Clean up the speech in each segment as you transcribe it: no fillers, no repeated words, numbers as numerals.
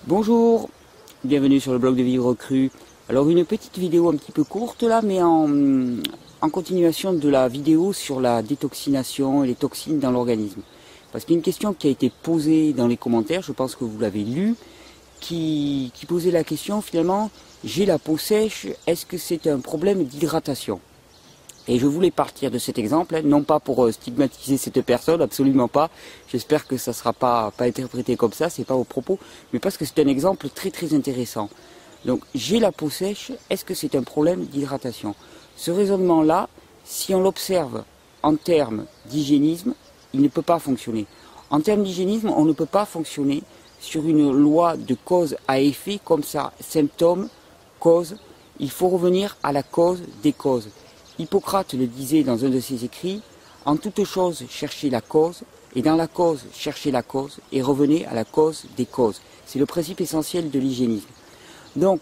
Bonjour, bienvenue sur le blog de Vivre Cru. Alors une petite vidéo un petit peu courte là, mais en continuation de la vidéo sur la détoxination et les toxines dans l'organisme. Parce qu'il y a une question qui a été posée dans les commentaires, je pense que vous l'avez lu, qui posait la question finalement, j'ai la peau sèche, est-ce que c'est un problème d'hydratation ? Et je voulais partir de cet exemple, non pas pour stigmatiser cette personne, absolument pas. J'espère que ça ne sera pas interprété comme ça, c'est pas au propos, mais parce que c'est un exemple très très intéressant. Donc, j'ai la peau sèche, est-ce que c'est un problème d'hydratation? Ce raisonnement-là, si on l'observe en termes d'hygiénisme, il ne peut pas fonctionner. En termes d'hygiénisme, on ne peut pas fonctionner sur une loi de cause à effet comme ça, symptôme, cause. Il faut revenir à la cause des causes. Hippocrate le disait dans un de ses écrits, en toute chose cherchez la cause, et dans la cause cherchez la cause, et revenez à la cause des causes. C'est le principe essentiel de l'hygiénisme. Donc,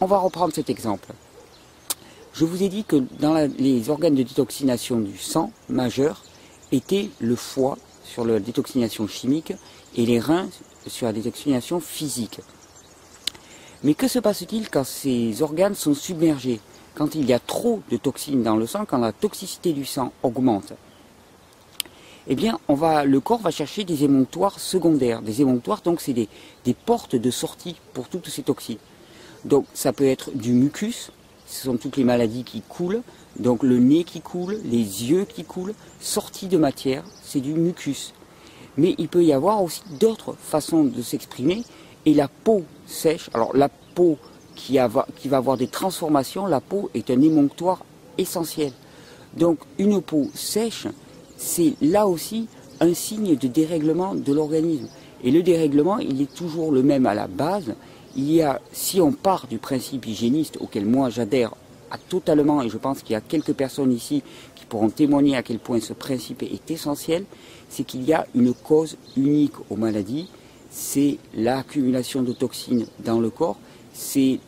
on va reprendre cet exemple. Je vous ai dit que dans les organes de détoxination du sang majeurs étaient le foie sur la détoxination chimique et les reins sur la détoxination physique. Mais que se passe-t-il quand ces organes sont submergés? Quand il y a trop de toxines dans le sang, quand la toxicité du sang augmente, eh bien, le corps va chercher des émonctoires secondaires. Des émonctoires, donc, c'est des portes de sortie pour toutes ces toxines. Donc, ça peut être du mucus, ce sont toutes les maladies qui coulent, donc le nez qui coule, les yeux qui coulent, sortie de matière, c'est du mucus. Mais il peut y avoir aussi d'autres façons de s'exprimer, et la peau sèche, alors la peau qui va avoir des transformations, la peau est un émonctoire essentiel. Donc une peau sèche, c'est là aussi un signe de dérèglement de l'organisme. Et le dérèglement, il est toujours le même à la base. Si on part du principe hygiéniste auquel moi j'adhère totalement, et je pense qu'il y a quelques personnes ici qui pourront témoigner à quel point ce principe est essentiel, c'est qu'il y a une cause unique aux maladies, c'est l'accumulation de toxines dans le corps. C'est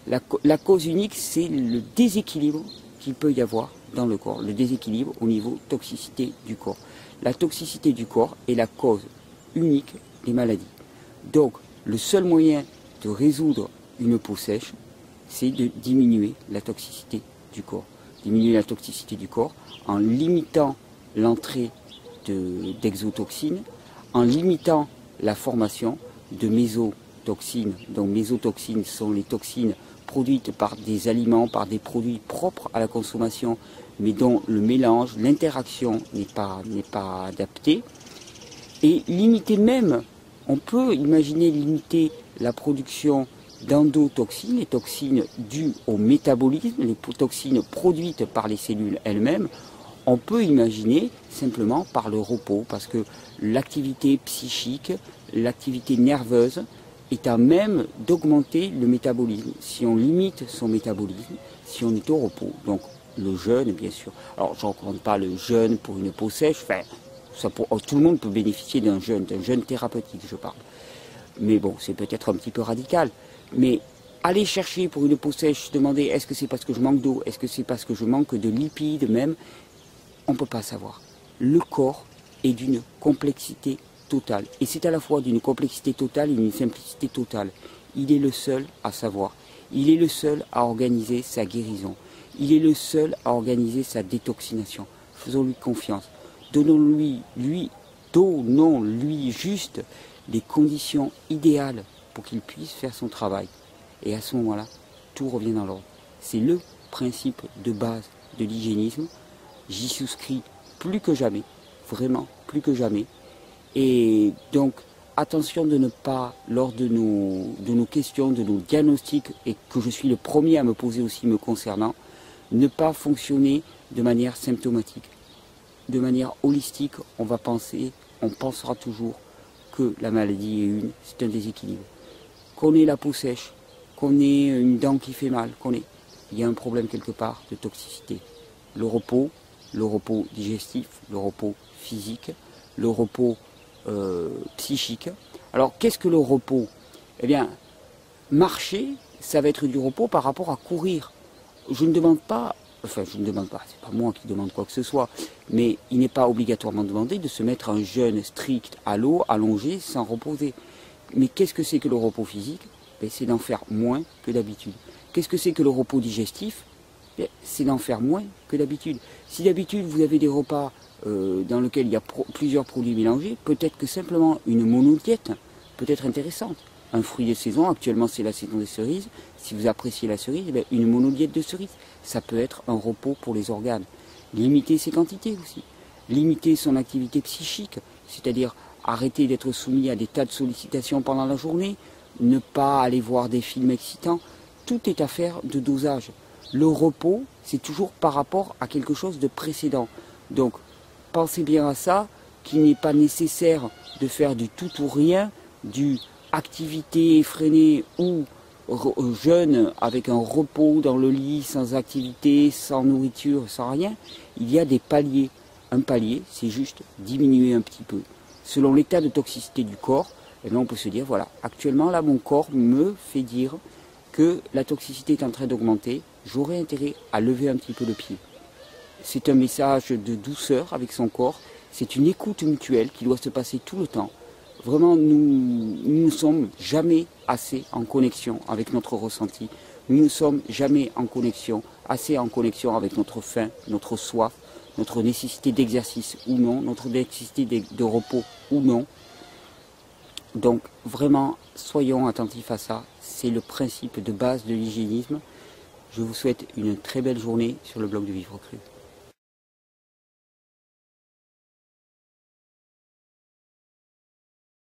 la cause unique, c'est le déséquilibre qu'il peut y avoir dans le corps, le déséquilibre au niveau toxicité du corps. La toxicité du corps est la cause unique des maladies. Donc, le seul moyen de résoudre une peau sèche, c'est de diminuer la toxicité du corps. Diminuer la toxicité du corps en limitant l'entrée d'exotoxines, en limitant la formation de mésotoxines. Donc mésotoxines sont les toxines produites par des aliments, par des produits propres à la consommation, mais dont le mélange, l'interaction n'est pas adaptée. Et limiter même, on peut imaginer limiter la production d'endotoxines, les toxines dues au métabolisme, les toxines produites par les cellules elles-mêmes. On peut imaginer simplement par le repos, parce que l'activité psychique, l'activité nerveuse est à même d'augmenter le métabolisme. Si on limite son métabolisme, si on est au repos, donc le jeûne bien sûr. Alors je ne recommande pas le jeûne pour une peau sèche, enfin, tout le monde peut bénéficier d'un jeûne thérapeutique je parle. Mais bon, c'est peut-être un petit peu radical. Mais aller chercher pour une peau sèche, demander est-ce que c'est parce que je manque d'eau, est-ce que c'est parce que je manque de lipides même, on ne peut pas savoir. Le corps est d'une complexité totale. Et c'est à la fois d'une complexité totale et d'une simplicité totale. Il est le seul à savoir. Il est le seul à organiser sa guérison. Il est le seul à organiser sa détoxination. Faisons-lui confiance. Donnons-lui juste les conditions idéales pour qu'il puisse faire son travail. Et à ce moment-là, tout revient dans l'ordre. C'est le principe de base de l'hygiénisme. J'y souscris plus que jamais, vraiment plus que jamais. Et donc, attention de ne pas, lors de nos questions, de nos diagnostics, et que je suis le premier à me poser aussi me concernant, ne pas fonctionner de manière symptomatique. De manière holistique, on pensera toujours que la maladie est c'est un déséquilibre. Qu'on ait la peau sèche, qu'on ait une dent qui fait mal, il y a un problème quelque part de toxicité. Le repos digestif, le repos physique, le repos psychique. Alors qu'est-ce que le repos? Eh bien, marcher, ça va être du repos par rapport à courir. Je ne demande pas, c'est pas moi qui demande quoi que ce soit, mais il n'est pas obligatoirement demandé de se mettre un jeûne strict à l'eau, allongé, sans reposer. Mais qu'est-ce que c'est que le repos physique? C'est d'en faire moins que d'habitude. Qu'est-ce que c'est que le repos digestif? C'est d'en faire moins que d'habitude. Si d'habitude vous avez des repas dans lesquels il y a plusieurs produits mélangés, peut-être que simplement une monodiète peut être intéressante. Un fruit de saison, actuellement c'est la saison des cerises, si vous appréciez la cerise, une monodiète de cerises, ça peut être un repos pour les organes. Limiter ses quantités aussi. Limiter son activité psychique, c'est-à-dire arrêter d'être soumis à des tas de sollicitations pendant la journée, ne pas aller voir des films excitants, tout est affaire de dosage. Le repos, c'est toujours par rapport à quelque chose de précédent. Donc, pensez bien à ça, qu'il n'est pas nécessaire de faire du tout ou rien, du activité effrénée ou jeûne avec un repos dans le lit, sans activité, sans nourriture, sans rien. Il y a des paliers. Un palier, c'est juste diminuer un petit peu. Selon l'état de toxicité du corps, on peut se dire, voilà, actuellement là mon corps me fait dire que la toxicité est en train d'augmenter, j'aurais intérêt à lever un petit peu le pied. C'est un message de douceur avec son corps, c'est une écoute mutuelle qui doit se passer tout le temps. Vraiment, nous ne sommes jamais assez en connexion avec notre ressenti, nous ne sommes jamais assez en connexion avec notre faim, notre soif, notre nécessité d'exercice ou non, notre nécessité de repos ou non. Donc vraiment, soyons attentifs à ça, c'est le principe de base de l'hygiénisme. Je vous souhaite une très belle journée sur le blog de Vivre Cru.